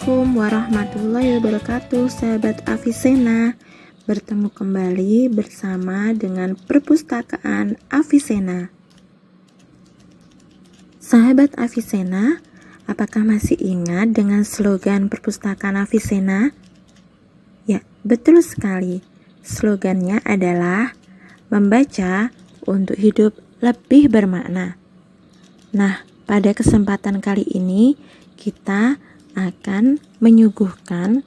Assalamualaikum warahmatullahi wabarakatuh, sahabat Avicenna. Bertemu kembali bersama dengan perpustakaan Avicenna. Sahabat Avicenna, apakah masih ingat dengan slogan perpustakaan Avicenna? Ya, betul sekali. Slogannya adalah membaca untuk hidup lebih bermakna. Nah, pada kesempatan kali ini kita akan menyuguhkan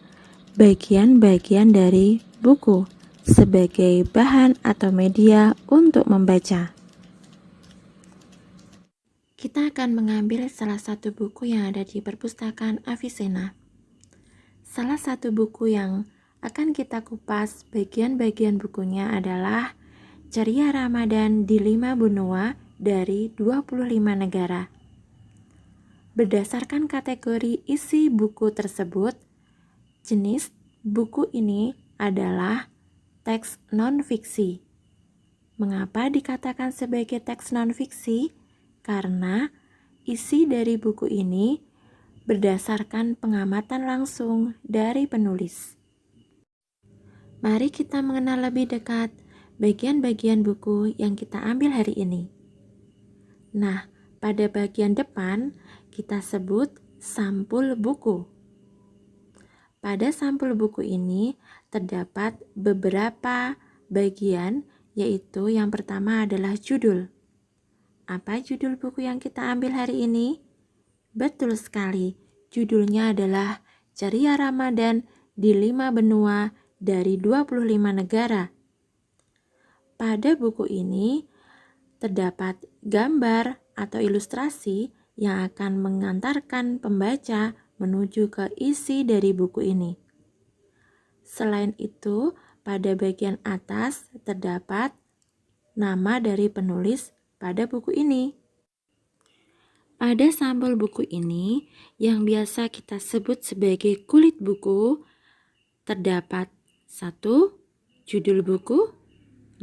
bagian-bagian dari buku sebagai bahan atau media untuk membaca. Kita akan mengambil salah satu buku yang ada di perpustakaan Avicenna. Salah satu buku yang akan kita kupas bagian-bagian bukunya adalah Ceria Ramadan di 5 benua dari 25 negara. Berdasarkan kategori isi buku tersebut, jenis buku ini adalah teks non-fiksi. Mengapa dikatakan sebagai teks non-fiksi? Karena isi dari buku ini berdasarkan pengamatan langsung dari penulis. Mari kita mengenal lebih dekat bagian-bagian buku yang kita ambil hari ini. Nah, pada bagian depan kita sebut sampul buku. Pada sampul buku ini terdapat beberapa bagian, yaitu yang pertama adalah judul. Apa judul buku yang kita ambil hari ini? Betul sekali, judulnya adalah Ceria Ramadan di 5 benua dari 25 negara. Pada buku ini terdapat gambar atau ilustrasi yang akan mengantarkan pembaca menuju ke isi dari buku ini. Selain itu, pada bagian atas terdapat nama dari penulis pada buku ini. Pada sampul buku ini, yang biasa kita sebut sebagai kulit buku, terdapat 1. Judul buku,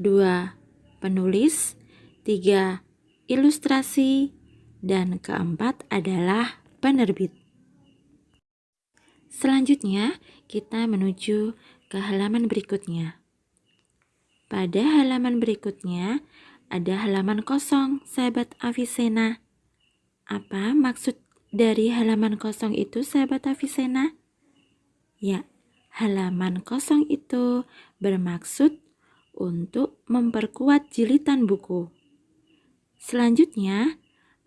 2. Penulis, 3. Ilustrasi, dan keempat adalah penerbit. Selanjutnya, kita menuju ke halaman berikutnya. Pada halaman berikutnya, ada halaman kosong, sahabat Avicenna. Apa maksud dari halaman kosong itu, sahabat Avicenna? Ya, halaman kosong itu bermaksud untuk memperkuat jilitan buku. Selanjutnya,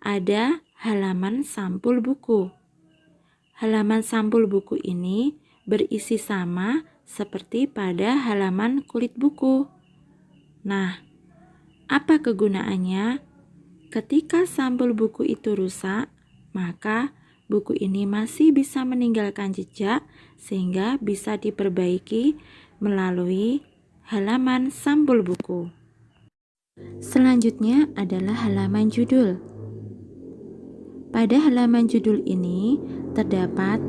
ada halaman sampul buku. Halaman sampul buku ini berisi sama seperti pada halaman kulit buku. Nah, apa kegunaannya? Ketika sampul buku itu rusak, maka buku ini masih bisa meninggalkan jejak sehingga bisa diperbaiki melalui halaman sampul buku. Selanjutnya adalah halaman judul. Pada halaman judul ini terdapat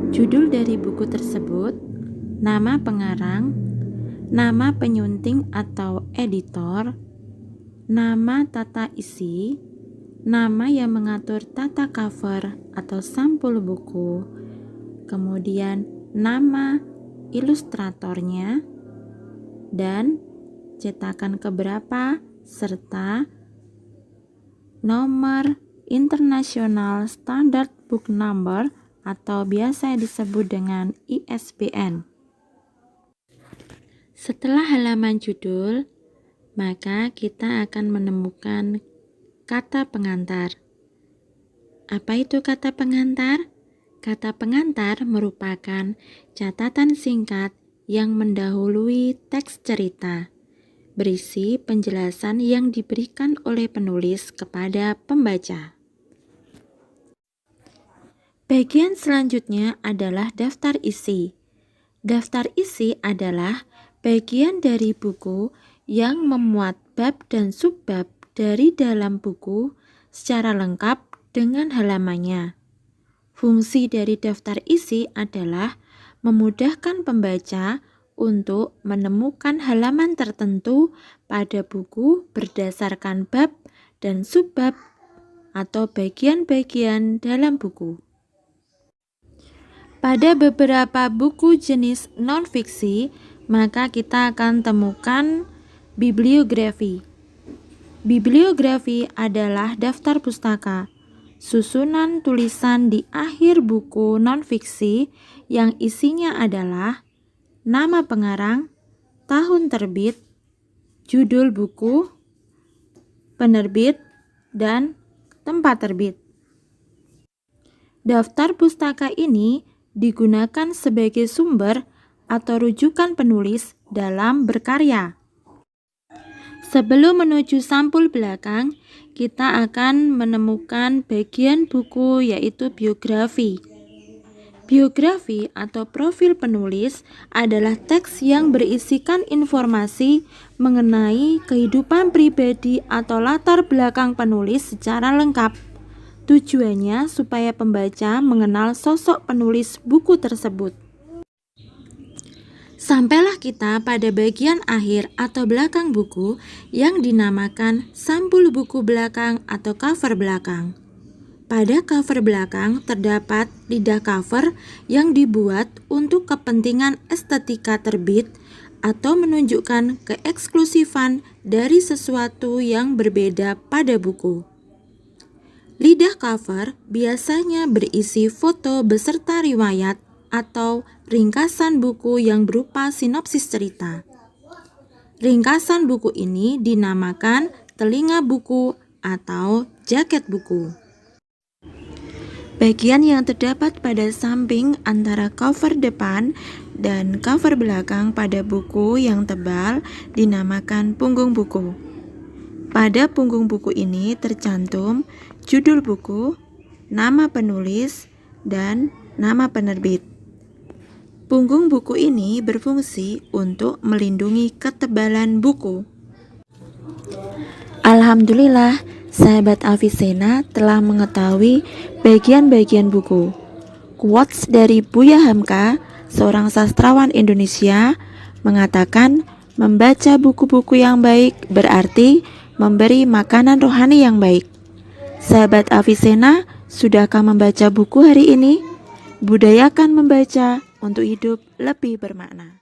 judul dari buku tersebut, nama pengarang, nama penyunting atau editor, nama tata isi, nama yang mengatur tata cover atau sampul buku, kemudian nama ilustratornya, dan cetakan keberapa, serta nomor International Standard Book Number atau biasa disebut dengan ISBN. Setelah halaman judul, maka kita akan menemukan kata pengantar. Apa itu kata pengantar? Kata pengantar merupakan catatan singkat yang mendahului teks cerita, berisi penjelasan yang diberikan oleh penulis kepada pembaca. Bagian selanjutnya adalah daftar isi. Daftar isi adalah bagian dari buku yang memuat bab dan subbab dari dalam buku secara lengkap dengan halamannya. Fungsi dari daftar isi adalah memudahkan pembaca untuk menemukan halaman tertentu pada buku berdasarkan bab dan subbab atau bagian-bagian dalam buku. Pada beberapa buku jenis non-fiksi, maka kita akan temukan bibliografi. Bibliografi adalah daftar pustaka, susunan tulisan di akhir buku non-fiksi yang isinya adalah nama pengarang, tahun terbit, judul buku, penerbit, dan tempat terbit. Daftar pustaka ini digunakan sebagai sumber atau rujukan penulis dalam berkarya. Sebelum menuju sampul belakang, kita akan menemukan bagian buku yaitu biografi. Biografi atau profil penulis adalah teks yang berisikan informasi mengenai kehidupan pribadi atau latar belakang penulis secara lengkap. Tujuannya supaya pembaca mengenal sosok penulis buku tersebut. Sampailah kita pada bagian akhir atau belakang buku yang dinamakan sampul buku belakang atau cover belakang. Pada cover belakang terdapat lidah cover yang dibuat untuk kepentingan estetika terbit atau menunjukkan keeksklusifan dari sesuatu yang berbeda pada buku. Lidah cover biasanya berisi foto beserta riwayat atau ringkasan buku yang berupa sinopsis cerita. Ringkasan buku ini dinamakan telinga buku atau jaket buku. Bagian yang terdapat pada samping antara cover depan dan cover belakang pada buku yang tebal dinamakan punggung buku. Pada punggung buku ini tercantum judul buku, nama penulis, dan nama penerbit. Punggung buku ini berfungsi untuk melindungi ketebalan buku. Alhamdulillah, sahabat Avicenna telah mengetahui bagian-bagian buku. Quotes dari Buya Hamka, seorang sastrawan Indonesia, mengatakan membaca buku-buku yang baik berarti memberi makanan rohani yang baik. Sahabat Avicenna, sudahkah membaca buku hari ini? Budayakan membaca untuk hidup lebih bermakna.